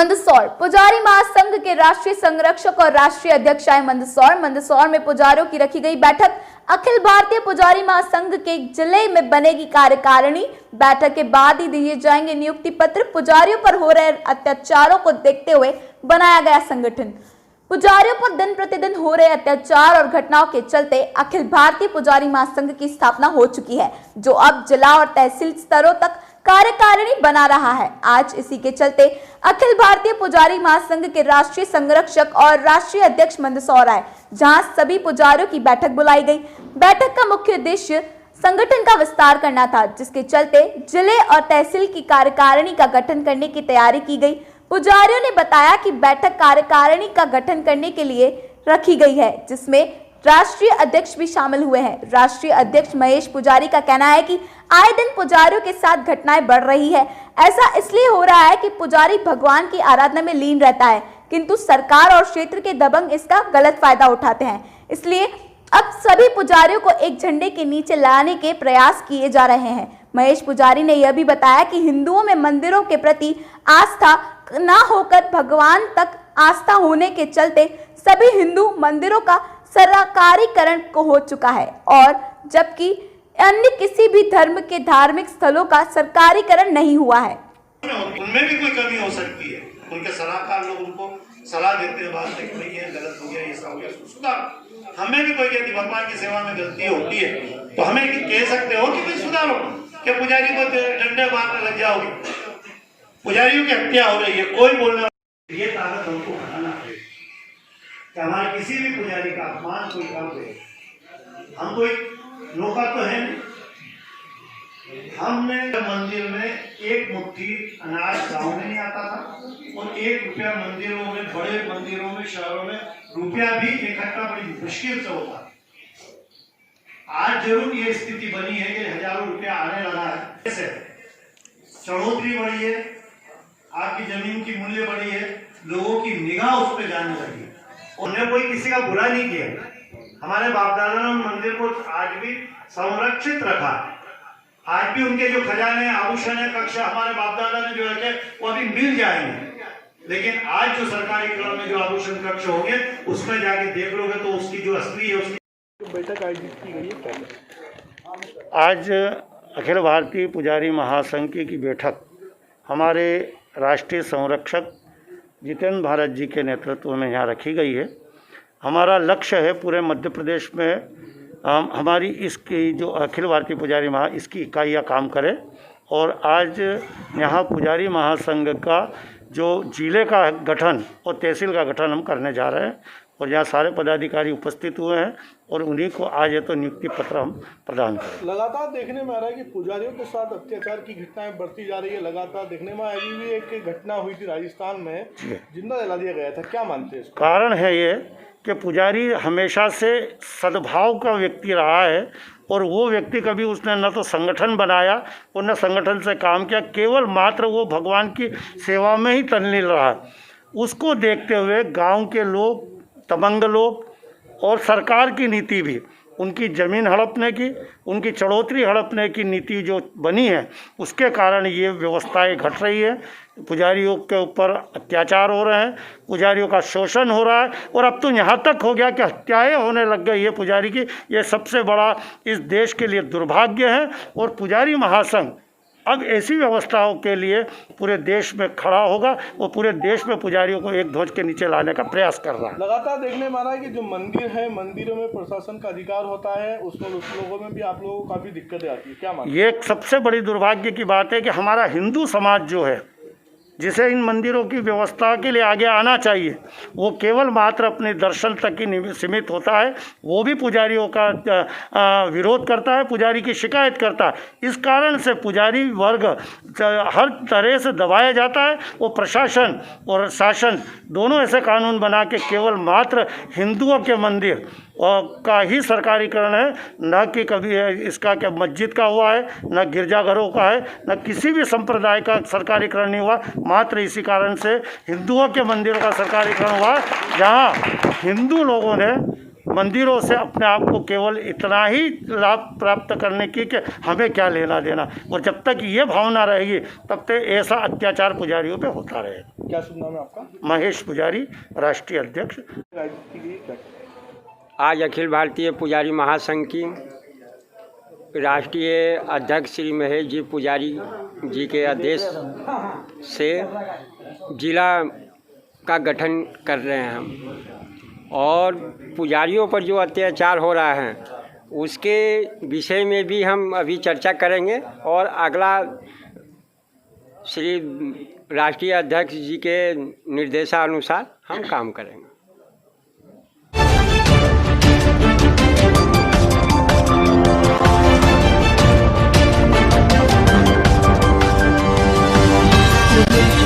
मंदसौर पुजारी महासंघ के राष्ट्रीय संरक्षक और राष्ट्रीय अध्यक्ष आए मंदसौर में पुजारियों की रखी गई बैठक। अखिल भारतीय पुजारी महासंघ के जिले में बनेगी कार्यकारिणी। बैठक के बाद ही दिए जाएंगे नियुक्ति पत्र। पुजारियों पर हो रहे अत्याचारों को देखते हुए बनाया गया संगठन। पुजारियों पर दिन प्रतिदिन हो रहे अत्याचार और घटनाओं के चलते अखिल भारतीय पुजारी महासंघ की स्थापना हो चुकी है, जो अब जिला और तहसील स्तरों तक कार्यकारिणी बना रहा है। आज इसी के चलते अखिल भारतीय पुजारी महासंघ के राष्ट्रीय संरक्षक और राष्ट्रीय अध्यक्ष मंदसौर आए, जहां सभी पुजारियों की बैठक बुलाई गई। बैठक का मुख्य उद्देश्य संगठन का विस्तार करना था, जिसके चलते जिले और तहसील की कार्यकारिणी का गठन करने की तैयारी की गई। पुजारियों ने बताया कि बैठक कार्यकारिणी का गठन करने के लिए रखी गई है, जिसमें राष्ट्रीय अध्यक्ष भी शामिल हुए हैं। राष्ट्रीय अध्यक्ष महेश पुजारी का कहना है कि आए दिन पुजारियों के साथ घटनाएं बढ़ रही है। ऐसा इसलिए हो रहा है कि पुजारी भगवान की आराधना में लीन रहता है, किंतु सरकार और क्षेत्र के दबंग इसका गलत फायदा उठाते हैं। इसलिए अब सभी पुजारियों को एक झंडे के नीचे लाने के प्रयास किए जा रहे हैं। महेश पुजारी ने यह भी बताया कि हिंदुओं में मंदिरों के प्रति आस्था न होकर भगवान तक आस्था होने के चलते सभी हिंदू मंदिरों का सरकारीकरण को हो चुका है, और जबकि अन्य किसी भी धर्म के धार्मिक स्थलों का सरकारीकरण नहीं हुआ है। उनमें भी कोई कमी हो सकती है। उनके सलाहकार लोग उनको सलाह देते हैं, बात नहीं भाई ये गलत हो गया, ये सब हो गया, सुधार। हमें भी कोई यदि भगवान की सेवा में गलती होती है तो हमें कह सकते हो कि भाई सुधारो। क्या पुजारी को डंडे मारने लग जाओगे? पुजारियों की हत्या हो रही है, कोई बोलना, ये ताकत हमको हटाना है कि हमारे किसी भी पुजारी का अपमान कोई कर दे। हम कोई नौकर तो है नहीं। हमने मंदिर में एक मुट्ठी अनाज गाँव में नहीं आता था, और 1 रुपया मंदिरों में, बड़े मंदिरों में, शहरों में रुपया भी इकट्ठा बड़ी मुश्किल से होता। आज जरूर ये स्थिति बनी है कि हजारों रुपया आने लगा है। चढ़ोतरी बढ़ी है, आपकी जमीन की मूल्य बढ़ी है, लोगों की निगाह उस पर जाने लगी। उन्हें कोई किसी का बुरा नहीं किया। हमारे बाप दादा ने मंदिर को आज भी संरक्षित रखा। आज भी उनके जो खजाने, आभूषण है, कक्ष हमारे बाप दादा ने जो रखे वो अभी मिल जाएंगे। लेकिन आज जो सरकारी क्रम में जो आभूषण कक्ष होंगे उसमें जाके देख लोगे तो उसकी जो असली है उसकी बैठक आयोजित की गई है। आज अखिल भारतीय पुजारी महासंघ की बैठक हमारे राष्ट्रीय संरक्षक जितेंद्र भारत जी के नेतृत्व में यहाँ रखी गई है। हमारा लक्ष्य है पूरे मध्य प्रदेश में हमारी इसकी जो अखिल भारतीय पुजारी इसकी इकाइयाँ काम करें, और आज यहाँ पुजारी महासंघ का जो जिले का गठन और तहसील का गठन हम करने जा रहे हैं, और यहाँ सारे पदाधिकारी उपस्थित हुए हैं, और उन्हीं को आज ये तो नियुक्ति पत्र हम प्रदान करें। लगातार देखने में आ रहा है कि पुजारियों के साथ अत्याचार की घटनाएं बढ़ती जा रही है। लगातार देखने में अभी भी एक घटना हुई थी राजस्थान में, जिंदा जला दिया गया था। क्या मानते हैं इसको? कारण है ये कि पुजारी हमेशा से सद्भाव का व्यक्ति रहा है, और वो व्यक्ति कभी उसने न तो संगठन बनाया और न संगठन से काम किया, केवल मात्र वो भगवान की सेवा में ही तल्लीन रहा। उसको देखते हुए गांव के लोग, तमंग लोग और सरकार की नीति भी, उनकी ज़मीन हड़पने की, उनकी चढ़ोतरी हड़पने की नीति जो बनी है, उसके कारण ये व्यवस्थाएं घट रही है। पुजारियों के ऊपर अत्याचार हो रहे हैं, पुजारियों का शोषण हो रहा है, और अब तो यहाँ तक हो गया कि हत्याएं होने लग गई है पुजारी की। ये सबसे बड़ा इस देश के लिए दुर्भाग्य है, और पुजारी महासंघ अब ऐसी व्यवस्थाओं के लिए पूरे देश में खड़ा होगा, और पूरे देश में पुजारियों को एक ध्वज के नीचे लाने का प्रयास कर रहा है। लगातार देखने में आ रहा है कि जो मंदिर है, मंदिरों में प्रशासन का अधिकार होता है, उसमें उस लोगों में भी आप लोगों को काफ़ी दिक्कतें आती है। क्या मानते हैं? ये एक सबसे बड़ी दुर्भाग्य की बात है कि हमारा हिंदू समाज जो है, जिसे इन मंदिरों की व्यवस्था के लिए आगे आना चाहिए, वो केवल मात्र अपने दर्शन तक ही सीमित होता है। वो भी पुजारियों का विरोध करता है, पुजारी की शिकायत करता है। इस कारण से पुजारी वर्ग हर तरह से दबाया जाता है। वो प्रशासन और शासन दोनों ऐसे कानून बना के केवल मात्र हिंदुओं के मंदिर का ही सरकारीकरण है, न कि कभी इसका क्या मस्जिद का हुआ है, न गिरजाघरों का है, न किसी भी संप्रदाय का सरकारीकरण नहीं हुआ। मात्र इसी कारण से हिंदुओं के मंदिरों का सरकारीकरण हुआ, जहां हिंदू लोगों ने मंदिरों से अपने आप को केवल इतना ही लाभ प्राप्त करने की कि हमें क्या लेना देना, और जब तक ये भावना रहेगी तब तक ऐसा अत्याचार पुजारियों पे होता रहेगा। क्या शुभ नाम है आपका? महेश पुजारी, राष्ट्रीय अध्यक्ष। राजनीति की बैठक। आज अखिल भारतीय पुजारी महासंघ की राष्ट्रीय अध्यक्ष श्री महेश जी पुजारी जी के आदेश से जिला का गठन कर रहे हैं हम, और पुजारियों पर जो अत्याचार हो रहा है उसके विषय में भी हम अभी चर्चा करेंगे, और अगला श्री राष्ट्रीय अध्यक्ष जी के निर्देशानुसार हम काम करेंगे। Thank you.